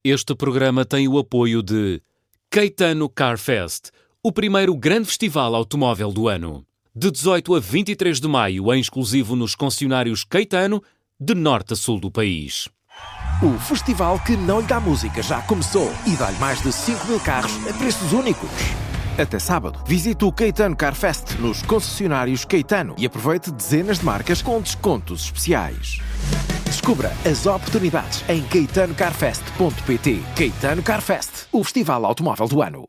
Este programa tem o apoio de Caetano Car Fest, o primeiro grande festival automóvel do ano. De 18 a 23 de maio, em exclusivo nos concessionários Caetano, de norte a sul do país. O festival que não lhe dá música já começou e dá-lhe mais de 5.000 carros a preços únicos. Até sábado, visite o Caetano Car Fest nos concessionários Caetano e aproveite dezenas de marcas com descontos especiais. Descubra as oportunidades em caetanocarfest.pt. Caetano Car Fest, o festival automóvel do ano.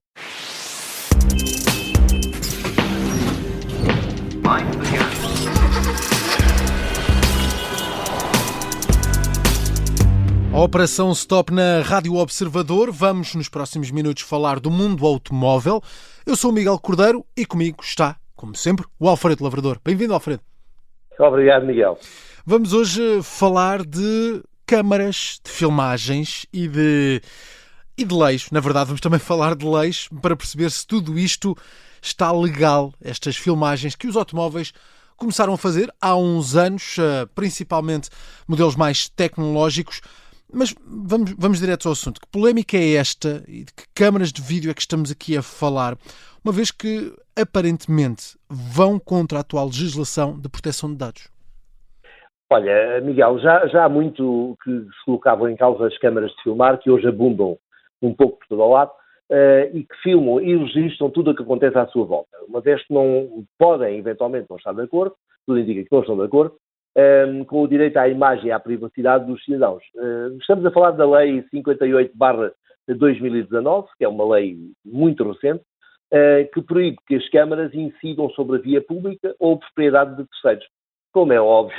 A Operação Stop na Rádio Observador. Vamos nos próximos minutos falar do mundo automóvel. Eu sou o Miguel Cordeiro e comigo está, como sempre, o Alfredo Lavrador. Bem-vindo, Alfredo. Obrigado, Miguel. Vamos hoje falar de câmaras, de filmagens e de leis. Na verdade, vamos também falar de leis para perceber se tudo isto está legal, estas filmagens que os automóveis começaram a fazer há uns anos, principalmente modelos mais tecnológicos. Mas vamos direto ao assunto. Que polémica é esta e de que câmaras de vídeo é que estamos aqui a falar, uma vez que, aparentemente, vão contra a atual legislação de proteção de dados? Olha, Miguel, já há muito que se colocavam em causa as câmaras de filmar, que hoje abundam um pouco por todo o lado, e que filmam e registram tudo o que acontece à sua volta. Uma vez que não podem, eventualmente, não estar de acordo, tudo indica que não estão de acordo, com o direito à imagem e à privacidade dos cidadãos. Estamos a falar da Lei 58/2019, que é uma lei muito recente, que proíbe que as câmaras incidam sobre a via pública ou propriedade de terceiros. Como é óbvio,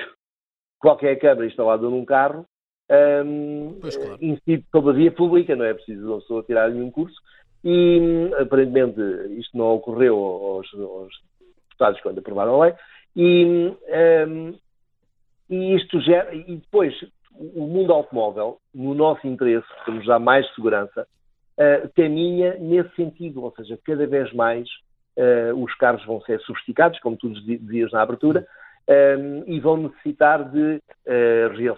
qualquer câmara instalada num carro Claro, incide sobre a via pública, não é preciso a pessoa tirar nenhum curso, e aparentemente isto não ocorreu aos deputados quando aprovaram a lei, e isto gera, e depois o mundo automóvel, no nosso interesse, que nos dá mais segurança, caminha nesse sentido, ou seja, cada vez mais os carros vão ser sofisticados, como tu dizias na abertura, e vão necessitar de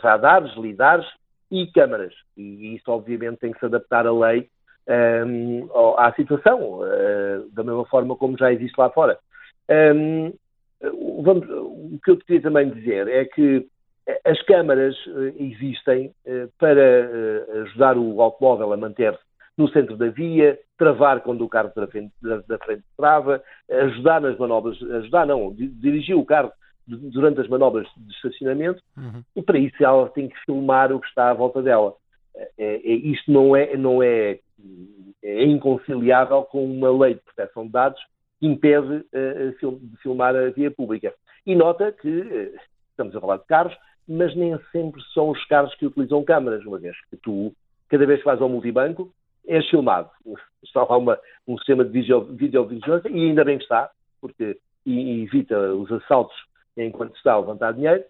radares, lidares e câmaras. E isso, obviamente, tem que se adaptar à lei, à situação, da mesma forma como já existe lá fora. O que eu queria também dizer é que as câmaras existem para ajudar o automóvel a manter-se no centro da via, travar quando o carro da frente trava, ajudar nas manobras, dirigir o carro durante as manobras de estacionamento, e para isso ela tem que filmar o que está à volta dela. Isto não é inconciliável com uma lei de proteção de dados que impede de filmar a via pública. E nota que estamos a falar de carros, mas nem sempre são os carros que utilizam câmaras, uma vez que tu, cada vez que vais ao multibanco, és filmado. Está lá um sistema de videovigilância, e ainda bem que está, porque evita os assaltos enquanto está a levantar dinheiro,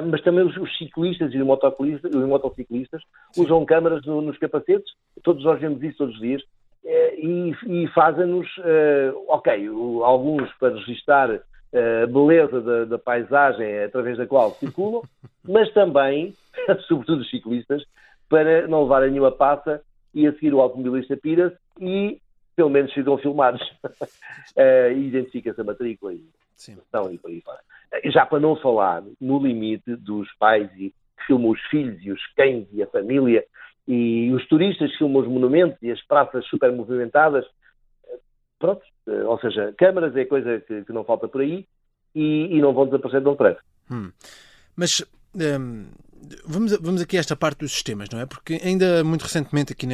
mas também os ciclistas e os motociclistas usam câmaras nos capacetes, todos nós vemos isso todos os dias, e fazem-nos, alguns para registar a beleza da paisagem através da qual circulam, mas também, sobretudo os ciclistas, para não levarem nenhuma passa e a seguir o automobilista pira-se e pelo menos ficam filmados. Identifica-se a matrícula e por aí fora. Já para não falar no limite dos pais que filmam os filhos e os cães e a família, e os turistas que filmam os monumentos e as praças super movimentadas. Pronto, ou seja, câmaras é coisa que não falta por aí e não vão desaparecer de um trânsito. Mas vamos aqui a esta parte dos sistemas, não é? Porque ainda muito recentemente, aqui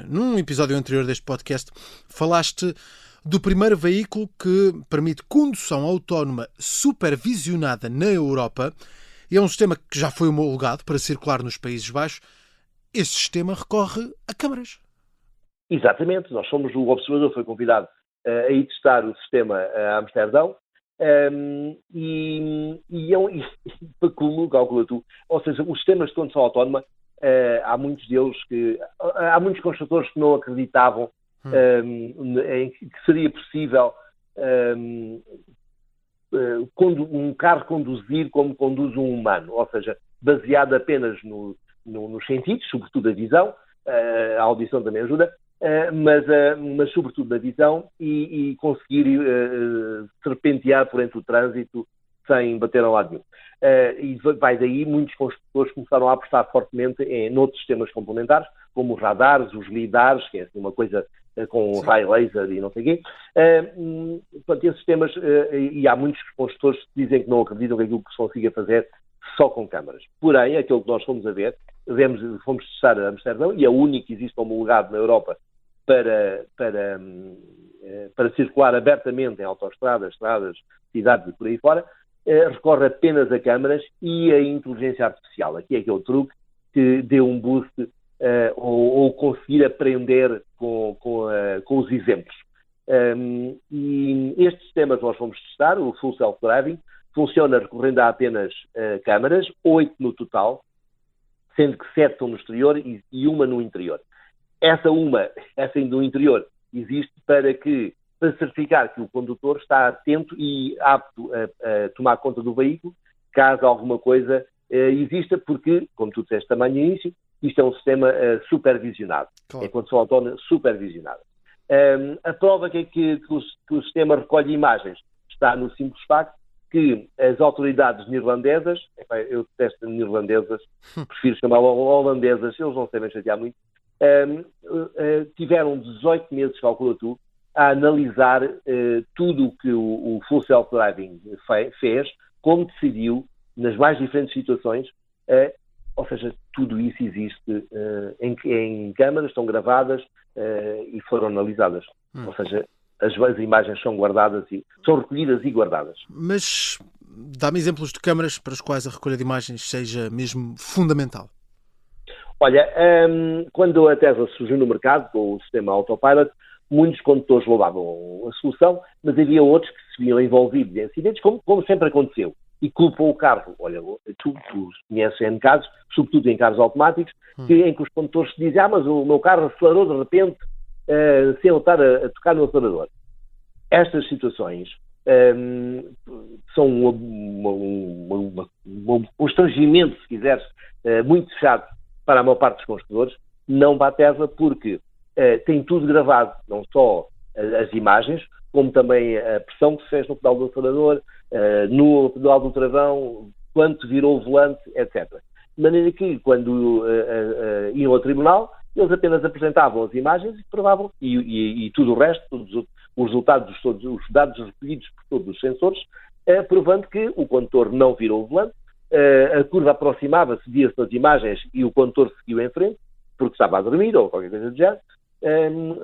num episódio anterior deste podcast, falaste do primeiro veículo que permite condução autónoma supervisionada na Europa, e é um sistema que já foi homologado para circular nos Países Baixos. Esse sistema recorre a câmaras. Exatamente. O Observador foi convidado a ir testar o sistema a Amsterdão, calcula tu, ou seja, os sistemas de condução autónoma, há muitos construtores que não acreditavam que seria possível um carro conduzir como conduz um humano, ou seja, baseado apenas nos sentidos, sobretudo a visão, a audição também ajuda, mas sobretudo na visão e conseguir serpentear por entre o trânsito sem bater ao lado nenhum. E vai daí, muitos construtores começaram a apostar fortemente noutros sistemas complementares, como os radares, os lidares, que é assim, uma coisa com raio laser e não sei o quê. Portanto, esses sistemas, e há muitos construtores que dizem que não acreditam que aquilo que se consiga fazer só com câmaras. Porém, aquilo que nós fomos a ver, fomos testar a Amsterdão, e é o único que existe homologado na Europa para circular abertamente em autoestradas, estradas, cidades e por aí fora, recorre apenas a câmaras e a inteligência artificial. Aqui é que é o truque que deu um boost ou conseguir aprender com os exemplos. E este sistema que nós vamos testar, o Full Self-Driving, funciona recorrendo a apenas câmaras, 8 no total, sendo que 7 estão no exterior e uma no interior. Essa no interior existe para certificar que o condutor está atento e apto a tomar conta do veículo, caso alguma coisa exista, porque, como tu disseste também no início, isto é um sistema supervisionado. Claro. É condução autónoma supervisionada. A prova que o sistema recolhe imagens está no simples facto que as autoridades neerlandesas, eu detesto neerlandesas, prefiro chamá-las holandesas, eles não sabem chatear muito, tiveram 18 meses, calcula tu, a analisar tudo o que o Full Self-Driving fez, como decidiu, nas mais diferentes situações, ou seja, tudo isso existe em câmaras, estão gravadas e foram analisadas. Ou seja, as imagens são guardadas são recolhidas e guardadas. Mas dá-me exemplos de câmaras para as quais a recolha de imagens seja mesmo fundamental. Olha, quando a Tesla surgiu no mercado com o sistema Autopilot, muitos condutores louvavam a solução, mas havia outros que se viam envolvidos em acidentes, como sempre aconteceu, e culpam o carro. Olha, tu conheces N casos, sobretudo em carros automáticos, em que os condutores se dizem, mas o meu carro acelerou de repente, sem eu estar a tocar no acelerador. Estas situações são um constrangimento, se quiseres, muito chato para a maior parte dos construtores, não para a Tesla, porque tem tudo gravado, não só as imagens, como também a pressão que se fez no pedal do acelerador, no pedal do travão, quanto virou o volante, etc. De maneira que, quando iam ao tribunal, eles apenas apresentavam as imagens e provavam, e tudo o resto, todos os resultados, os dados recolhidos por todos os sensores, provando que o condutor não virou o volante, a curva aproximava-se, via-se nas imagens e o condutor seguiu em frente, porque estava a dormir ou qualquer coisa do género.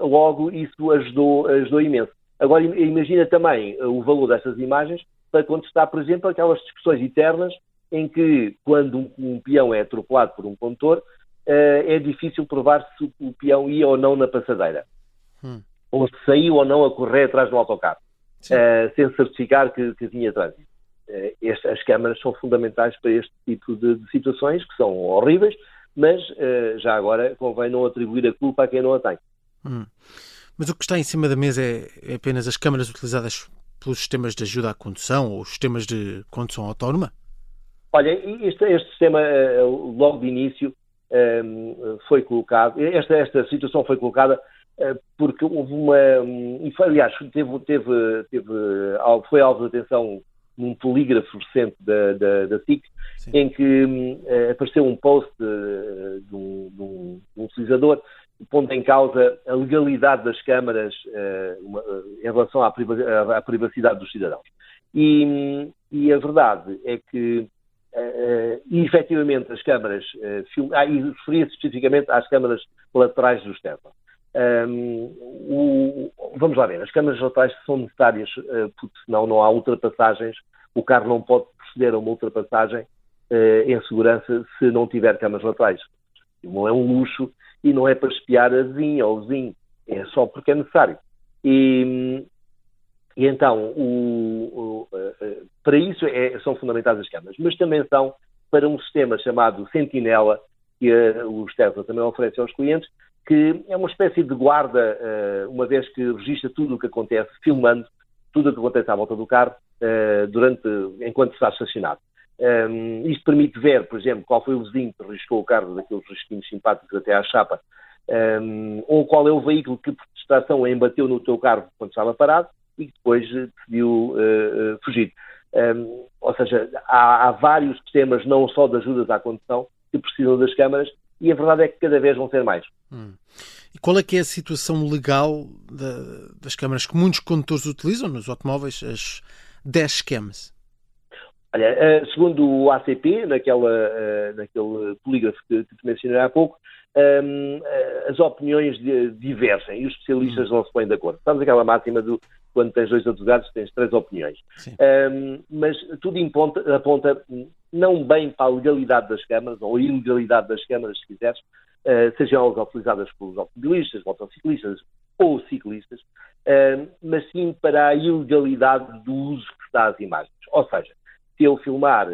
Logo, isso ajudou imenso. Agora, imagina também o valor destas imagens para contestar, por exemplo, aquelas discussões eternas em que, quando um peão é atropelado por um condutor, é difícil provar se o peão ia ou não na passadeira. Ou se saiu ou não a correr atrás do autocarro, sem certificar que tinha trânsito. As câmaras são fundamentais para este tipo de situações, que são horríveis, mas já agora convém não atribuir a culpa a quem não a tem. Mas o que está em cima da mesa é apenas as câmaras utilizadas pelos sistemas de ajuda à condução ou os sistemas de condução autónoma? Olha, este sistema, logo de início, foi colocado, esta situação foi colocada porque houve aliás, foi alvo de atenção num polígrafo recente da SIC, em que apareceu um post de um utilizador pondo em causa a legalidade das câmaras em relação à privacidade dos cidadãos. E a verdade é que, efetivamente, as câmaras, e referia-se especificamente às câmaras laterais dos Tesla. Vamos lá ver, as câmaras laterais são necessárias, porque senão não há ultrapassagens, o carro não pode proceder a uma ultrapassagem em segurança se não tiver câmaras laterais. Não é um luxo e não é para espiar a vizinha ou o vizinho, é só porque é necessário. E então, para isso são fundamentais as câmaras, mas também são para um sistema chamado Sentinela, que os Tesla também oferecem aos clientes, que é uma espécie de guarda, uma vez que registra tudo o que acontece, filmando tudo o que acontece à volta do carro enquanto está estacionado. Isto permite ver, por exemplo, qual foi o vizinho que registrou o carro, daqueles risquinhos simpáticos até à chapa, ou qual é o veículo que por distração embateu no teu carro quando estava parado e que depois decidiu fugir. Ou seja, há vários sistemas, não só de ajudas à condução, que precisam das câmaras, e a verdade é que cada vez vão ser mais. E qual é que é a situação legal das câmaras que muitos condutores utilizam nos automóveis, as dashcams? Olha, segundo o ACP, naquele polígrafo que te mencionei há pouco, as opiniões divergem e os especialistas não se põem de acordo. Sabes aquela máxima do quando tens 2 advogados tens 3 opiniões. Mas tudo aponta não bem para a legalidade das câmaras, ou a ilegalidade das câmaras, se quiseres, sejam elas utilizadas pelos automobilistas, motociclistas ou ciclistas, mas sim para a ilegalidade do uso que se dá às imagens. Ou seja, se eu filmar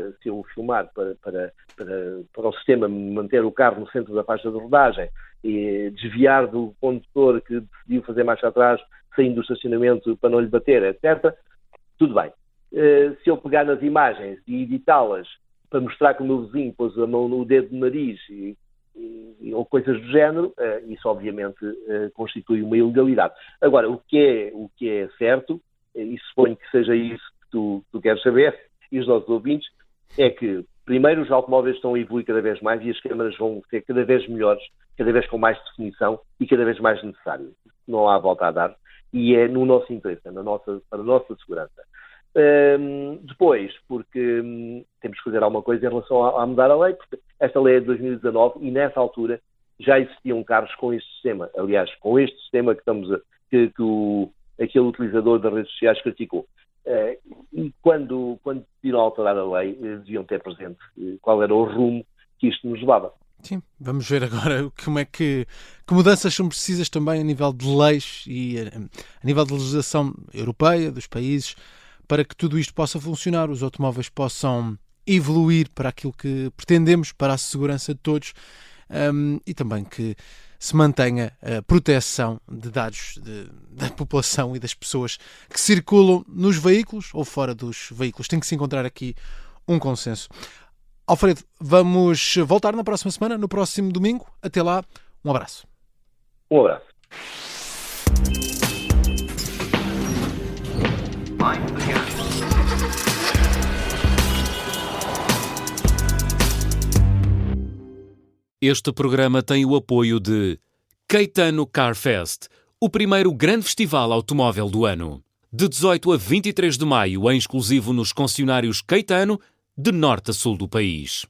para o sistema manter o carro no centro da faixa de rodagem e desviar do condutor que decidiu fazer marcha atrás, saindo do estacionamento para não lhe bater, etc., tudo bem. Se eu pegar nas imagens e editá-las para mostrar que o meu vizinho pôs a mão no dedo do nariz ou coisas do género, isso obviamente constitui uma ilegalidade. Agora, o que é certo, e suponho que seja isso que tu queres saber, e os nossos ouvintes, é que, primeiro, os automóveis estão a evoluir cada vez mais e as câmaras vão ser cada vez melhores, cada vez com mais definição e cada vez mais necessárias. Não há volta a dar e é no nosso interesse, para a nossa segurança. Depois, porque temos que fazer alguma coisa em relação a mudar a lei, porque esta lei é de 2019 e nessa altura já existiam carros com este sistema. Aliás, com este sistema que aquele utilizador das redes sociais criticou. E quando decidiram alterar a lei, deviam ter presente qual era o rumo que isto nos levava. Sim, vamos ver agora que mudanças são precisas também a nível de leis e a nível de legislação europeia, dos países, para que tudo isto possa funcionar, os automóveis possam evoluir para aquilo que pretendemos, para a segurança de todos, e também que se mantenha a proteção de dados da população e das pessoas que circulam nos veículos ou fora dos veículos. Tem que se encontrar aqui um consenso. Alfredo, vamos voltar na próxima semana, no próximo domingo. Até lá, um abraço. Um abraço. Este programa tem o apoio de Caetano Car Fest, o primeiro grande festival automóvel do ano. De 18 a 23 de maio, em exclusivo nos concessionários Caetano, de norte a sul do país.